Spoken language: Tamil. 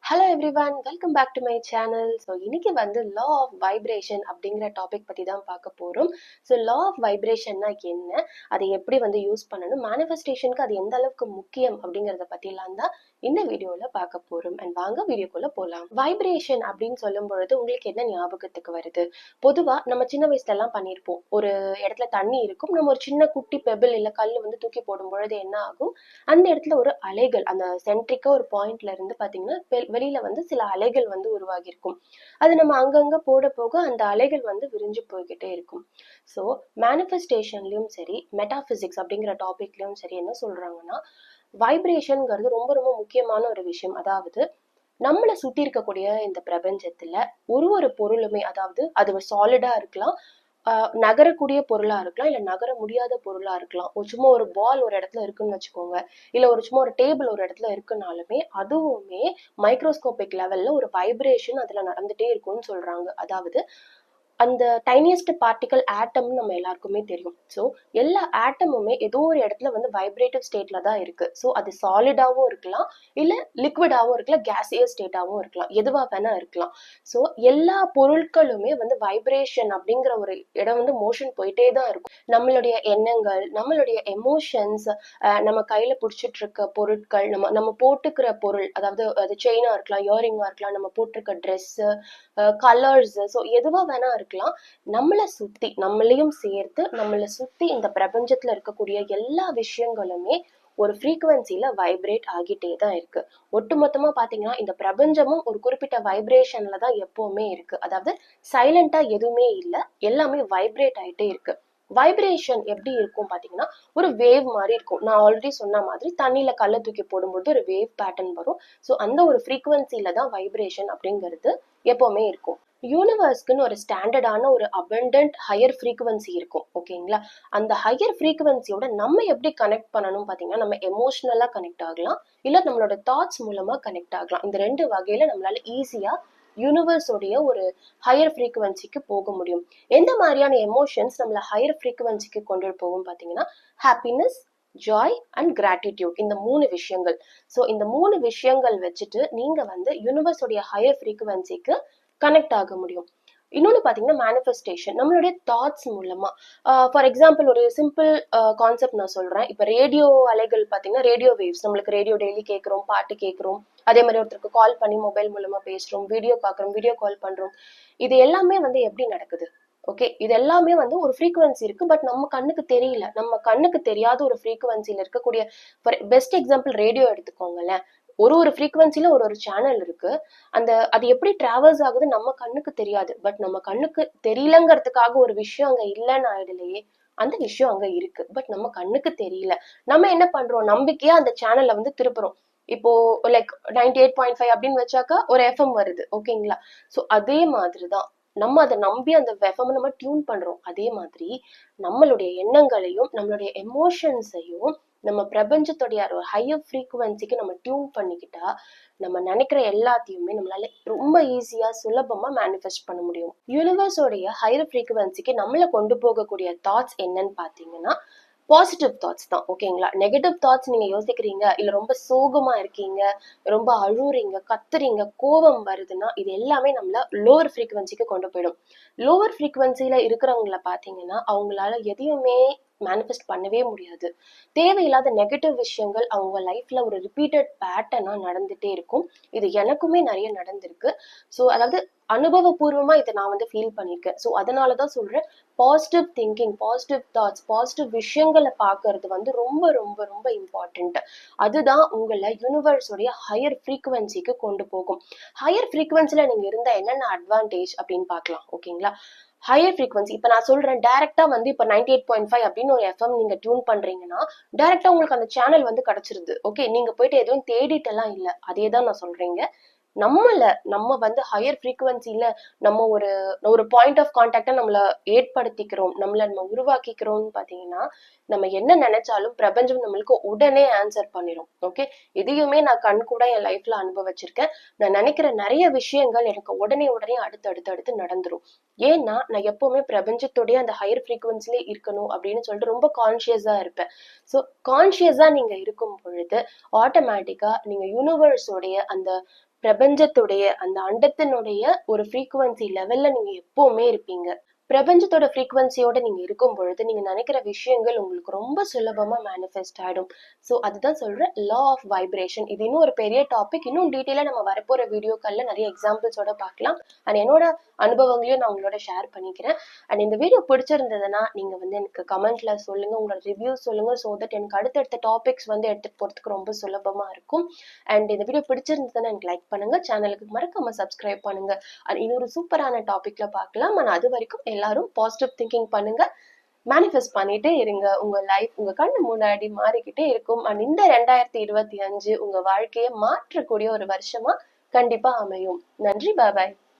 Hello everyone, welcome back to my channel. So இன்னைக்கு வந்து லா ஆஃப் வைப்ரேஷன் அப்படிங்கிற டாபிக் பற்றி தான் பார்க்க போகிறோம். ஸோ லா ஆஃப் வைப்ரேஷன்னா என்ன, அதை எப்படி வந்து யூஸ் பண்ணணும், மேனிஃபெஸ்டேஷனுக்கு அது எந்த அளவுக்கு முக்கியம் அப்படிங்கிறத பற்றிலாம் தான் இந்த வீடியோவில் பார்க்க போகிறோம். அண்ட் வாங்க வீடியோக்குள்ளே போகலாம். வைப்ரேஷன் அப்படின்னு சொல்லும் பொழுது உங்களுக்கு என்ன ஞாபகத்துக்கு வருது? பொதுவாக நம்ம சின்ன வயசுலலாம் பண்ணியிருப்போம். ஒரு இடத்துல தண்ணி இருக்கும், நம்ம ஒரு சின்ன குட்டி பெபிள் இல்லை கல் வந்து தூக்கி போடும் பொழுது என்ன ஆகும், அந்த இடத்துல ஒரு அலைகள், அந்த சென்ட்ரிக்கா ஒரு பாயிண்ட்ல இருந்து பாத்தீங்கன்னா வெளியில வந்து சில அலைகள் வந்து உருவாகி இருக்கும். அது நம்ம அங்கங்க போட போக அந்த அலைகள் வந்து விரிஞ்சு போய்கிட்டே இருக்கும். ஸோ மேனிஃபெஸ்டேஷன்லயும் சரி, மெட்டாபிசிக்ஸ் அப்படிங்கிற டாபிக்லயும் சரி என்ன சொல்றாங்கன்னா, வைப்ரேஷன்ங்கிறது ரொம்ப ரொம்ப முக்கியமான ஒரு விஷயம். அதாவது நம்மளை சுத்தி இருக்கக்கூடிய இந்த பிரபஞ்சத்துல ஒரு பொருளுமே, அதாவது அது ஒரு சாலிடா இருக்கலாம், நகரக்கூடிய பொருளா இருக்கலாம், இல்ல நகர முடியாத பொருளா இருக்கலாம். சும்மா ஒரு பால் ஒரு இடத்துல இருக்குன்னு வச்சுக்கோங்க, இல்ல சும்மா ஒரு டேபிள் ஒரு இடத்துல இருக்குனாலுமே அதுவுமே மைக்ரோஸ்கோபிக் லெவல்ல ஒரு வைப்ரேஷன் அதுல நடந்துட்டே இருக்கும்னு சொல்றாங்க. அதாவது அந்த டைனியஸ்ட் பார்ட்டிகல் ஆட்டம்னு நம்ம எல்லாருக்குமே தெரியும். ஸோ எல்லா ஆட்டமுமே ஏதோ ஒரு இடத்துல வந்து வைப்ரேட்டிவ் ஸ்டேட்ல தான் இருக்கு. ஸோ அது சாலிடாவும் இருக்கலாம், இல்ல லிக்விடாவும் இருக்கலாம், கேசியஸ் ஸ்டேட்டாவும் இருக்கலாம், எதுவா வேணா இருக்கலாம். ஸோ எல்லா பொருட்களுமே வந்து வைப்ரேஷன் அப்படிங்கிற ஒரு இடம் வந்து மோஷன் போயிட்டே தான் இருக்கும். நம்மளுடைய எண்ணங்கள், நம்மளுடைய எமோஷன்ஸ், நம்ம கையில பிடிச்சிட்டு இருக்க பொருட்கள், நம்ம நம்ம போட்டுக்கிற பொருள், அதாவது அது செயினா இருக்கலாம், இயரிங்கா இருக்கலாம், நம்ம போட்டிருக்க ட்ரெஸ், கலர்ஸ், ஸோ எதுவா வேணா இருக்கலாம். நம்மளை சுத்தி, நம்மளையும் சேர்த்து நம்மளை சுத்தி இந்த பிரபஞ்சத்துல இருக்கக்கூடிய எல்லா விஷயங்களுமே ஒரு ஃப்ரீக்குவன்சில வைப்ரேட் ஆகிட்டே தான் இருக்கு. ஒட்டுமொத்தமா பாத்தீங்கன்னா இந்த பிரபஞ்சமும் ஒரு குறிப்பிட்ட வைப்ரேஷன்ல தான் எப்பவுமே இருக்கு. அதாவது சைலண்டா எதுவுமே இல்லை, எல்லாமே வைப்ரேட் ஆயிட்டே இருக்கு. வைப்ரேஷன் எப்படி இருக்கும் பாத்தீங்கன்னா ஒரு வேவ் மாதிரி இருக்கும். நான் ஆல்ரெடி சொன்ன மாதிரி தண்ணியில கல்ல தூக்கி போடும்போது ஒரு வேவ் பேட்டர்ன் வரும். ஸோ அந்த ஒரு ஃப்ரீக்குவன்சில தான் வைப்ரேஷன் அப்படிங்கிறது எப்பவுமே இருக்கும். யூனிவர்ஸ்க்குன்னு ஒரு ஸ்டாண்டர்டான ஒரு அபண்டன்ட் ஹையர் ஃப்ரீக்குவன்சி இருக்கும், ஓகேங்களா? அந்த ஹையர் ஃப்ரீக்குவன்சியோட நம்ம எப்படி கனெக்ட் பண்ணணும் பாத்தீங்கன்னா, நம்ம எமோஷனலா கனெக்ட் ஆகலாம், இல்ல நம்மளோட தாட்ஸ் மூலமா கனெக்ட் ஆகலாம். இந்த ரெண்டு வகையில நம்மளால ஈஸியா யூனிவர்ஸோடைய ஒரு ஹையர் ஃப்ரீக்குவன்சிக்கு போக முடியும். எந்த மாதிரியான எமோஷன்ஸ் நம்மள ஹையர் ஃப்ரீக்குவன்சிக்கு கொண்டு போகும் பாத்தீங்கன்னா, ஹாப்பினஸ், ஜாய் அண்ட் கிராட்டிடியூட், இந்த 3 விஷயங்கள். ஸோ இந்த 3 விஷயங்கள் வச்சுட்டு நீங்க வந்து யூனிவர்ஸோடைய ஹையர் ஃப்ரீக்குவன்சிக்கு கனெக்ட் ஆக முடியும். இன்னொன்னு பாத்தீங்கன்னா மேனிஃபெஸ்டேஷன், நம்மளுடைய தாட்ஸ் மூலமா. ஃபார் எக்ஸாம்பிள் ஒரு சிம்பிள் கான்செப்ட் நான் சொல்றேன். இப்ப ரேடியோ அலைகள் பாத்தீங்கன்னா, ரேடியோ வேவ்ஸ், நம்மளுக்கு ரேடியோ டெய்லி கேட்கிறோம், பாட்டு கேட்கிறோம், அதே மாதிரி ஒருத்தருக்கு கால் பண்ணி மொபைல் மூலமா பேசுறோம், வீடியோ பாக்குறோம், வீடியோ கால் பண்றோம். இது எல்லாமே வந்து எப்படி நடக்குது? ஓகே, இது எல்லாமே வந்து ஒரு ஃப்ரீக்குவன்சி இருக்கு, பட் நம்ம கண்ணுக்கு தெரியல. நம்ம கண்ணுக்கு தெரியாத ஒரு ஃப்ரீக்குவன்சில இருக்கக்கூடிய, பெஸ்ட் எக்ஸாம்பிள் ரேடியோ எடுத்துக்கோங்களேன். ஒரு ஃப்ரீக்குவன்சில ஒரு சேனல் இருக்கு. அது எப்படி டிராவல்ஸ் ஆகுது நம்ம கண்ணுக்கு தெரியாது, பட் நம்ம கண்ணுக்கு தெரியலங்கிறதுக்காக ஒரு விஷயம் அங்க இல்லைன்னு ஆயிடலையே. அந்த விஷயம் அங்க இருக்கு, பட் நம்ம கண்ணுக்கு தெரியல. நம்ம என்ன பண்றோம், நம்பிக்கையா அந்த சேனல்ல வந்து திருப்புறோம். இப்போ லைக் 98.5 அப்படின்னு வச்சாக்கா ஒரு எஃப்எம் வருது, ஓகேங்களா? ஸோ அதே மாதிரிதான் நம்ம அதை நம்பி அந்த எஃப்எம் நம்ம டியூன் பண்றோம். அதே மாதிரி நம்மளுடைய எண்ணங்களையும் நம்மளுடைய எமோஷன்ஸையும் நம்ம பிரபஞ்சத்துடைய ஒரு ஹையர் ஃப்ரீக்குவன்சிக்கு நம்ம டியூன் பண்ணிக்கிட்டா, நம்ம நினைக்கிற எல்லாத்தையுமே நம்மளால ரொம்ப ஈஸியா சுலபமா மேனிஃபெஸ்ட் பண்ண முடியும். யூனிவர்ஸோடைய ஹையர் ஃப்ரீக்குவன்சிக்கு நம்மளை கொண்டு போகக்கூடிய தாட்ஸ் என்னன்னு பாத்தீங்கன்னா, பாசிட்டிவ் தாட்ஸ் தான், ஓகேங்களா? நெகட்டிவ் தாட்ஸ் நீங்க யோசிக்கிறீங்க, இல்ல ரொம்ப சோகமா இருக்கீங்க, ரொம்ப அழுறீங்க, கத்துறீங்க, கோபம் வருதுன்னா இது எல்லாமே நம்மள லோவர் ஃப்ரீக்குவன்சிக்கு கொண்டு போயிடும். லோவர் ஃப்ரீக்குவன்சில இருக்கிறவங்கள பாத்தீங்கன்னா அவங்களால எதையுமே மேனிஃபெஸ்ட் பண்ணவே முடியாது. தேவையில்லாத நெகட்டிவ் விஷயங்கள் அவங்க லைஃப்ல ஒரு ரிப்பீட்டட் பேட்டர்னா நடந்துட்டே இருக்கும். இது எனக்குமே நிறைய நடந்திருக்கு. ஸோ அதாவது அனுபவபூர்வமா இதை நான் வந்து ஃபீல் பண்ணியிருக்கேன். ஸோ அதனாலதான் சொல்றேன், positive thinking, positive thoughts, positive விஷயங்களை பார்க்கறது வந்து ரொம்ப ரொம்ப ரொம்ப இம்பார்ட்டன்ட். அதுதான் உங்களை யூனிவர்ஸோடைய ஹையர் ஃப்ரீக்குவன்சிக்கு கொண்டு போகும். ஹையர் ஃப்ரீக்குவன்சில நீங்க இருந்தா என்னென்ன அட்வான்டேஜ் அப்படின்னு பார்க்கலாம், ஓகேங்களா? ஹையர் ஃப்ரீக்வன்சி இப்ப நான் சொல்றேன், டைரக்டா வந்து இப்ப 98.5 அப்படின்னு ஒரு எஃப்எம் நீங்க டியூன் பண்றீங்கன்னா டைரக்டா உங்களுக்கு அந்த சேனல் வந்து கிடைச்சிருது. ஓகே, நீங்க போயிட்டு எதுவும் தேடிட்டு எல்லாம் இல்ல. அதேதான் நான் சொல்றீங்க. நம்ம வந்து ஹையர் ஃப்ரீக்குவன்சில நம்ம ஒரு ஒரு பாயிண்ட் ஆஃப் கான்டாக்டா நம்மள ஏற்படுத்திக்கிறோம், நம்ம உருவாக்கிக்கிறோம்னு பாத்தீங்கன்னா, நம்ம என்ன நினைச்சாலும் பிரபஞ்சம் நம்மளுக்கு உடனே ஆன்சர் பண்ணிடும். ஓகே, இதையுமே நான் கண் கூட என் லைஃப்ல அனுபவிச்சிருக்கேன். நான் நினைக்கிற நிறைய விஷயங்கள் எனக்கு உடனே உடனே அடுத்து நடந்துரும். ஏன்னா நான் எப்பவுமே பிரபஞ்சத்துடைய அந்த ஹையர் ஃப்ரீக்குவன்சில இருக்கணும் அப்படின்னு சொல்லிட்டு ரொம்ப கான்சியஸா இருப்பேன். ஸோ கான்சியஸா நீங்க இருக்கும் பொழுது ஆட்டோமேட்டிக்கா நீங்க யூனிவர்ஸோடைய அந்த பிரபஞ்சத்துடைய அந்த அண்டத்தினுடைய ஒரு ஃப்ரீக்குவன்சி லெவல்ல நீங்க எப்பவுமே இருப்பீங்க. பிரபஞ்சத்தோட ஃப்ரீக்குவன்சியோட நீங்க இருக்கும் பொழுது நீங்க நினைக்கிற விஷயங்கள் உங்களுக்கு ரொம்ப சுலபமா மேனிஃபெஸ்ட் ஆயிடும். ஸோ அதுதான் சொல்றேன், லா ஆஃப் வைப்ரேஷன். இது இன்னும் ஒரு பெரிய டாபிக். இன்னும் டீட்டெயிலா நம்ம வரப்போற வீடியோக்கள்ல நிறைய எக்ஸாம்பிள்ஸோட பார்க்கலாம். அண்ட் என்னோட அனுபவங்களையும் நான் உங்களோட ஷேர் பண்ணிக்கிறேன். அண்ட் இந்த வீடியோ பிடிச்சிருந்ததுன்னா நீங்க எனக்கு கமெண்ட்ல சொல்லுங்க, உங்களோட ரிவ்யூ சொல்லுங்க. ஸோ தட் எனக்கு அடுத்தடுத்த டாபிக்ஸ் எடுத்துட்டு போறதுக்கு ரொம்ப சுலபமா இருக்கும். அண்ட் இந்த வீடியோ பிடிச்சிருந்ததுன்னா எனக்கு லைக் பண்ணுங்க, சேனலுக்கு மறக்காம சப்ஸ்கிரைப் பண்ணுங்க. அண்ட் இன்னொரு சூப்பரான டாபிக்ல பார்க்கலாம். ஆனா அது வரைக்கும் எல்லாரும் பாசிட்டிவ் திங்கிங் பண்ணுங்க, மேனிஃபெஸ்ட் பண்ணிட்டே இருங்க. உங்க லைஃப் உங்க கண்ணு முன்னாடி மாறிக்கிட்டே இருக்கும். அண்ட் இந்த 2025 உங்க வாழ்க்கையை மாற்றக்கூடிய ஒரு வருஷமா கண்டிப்பா அமையும். நன்றி, பாய்.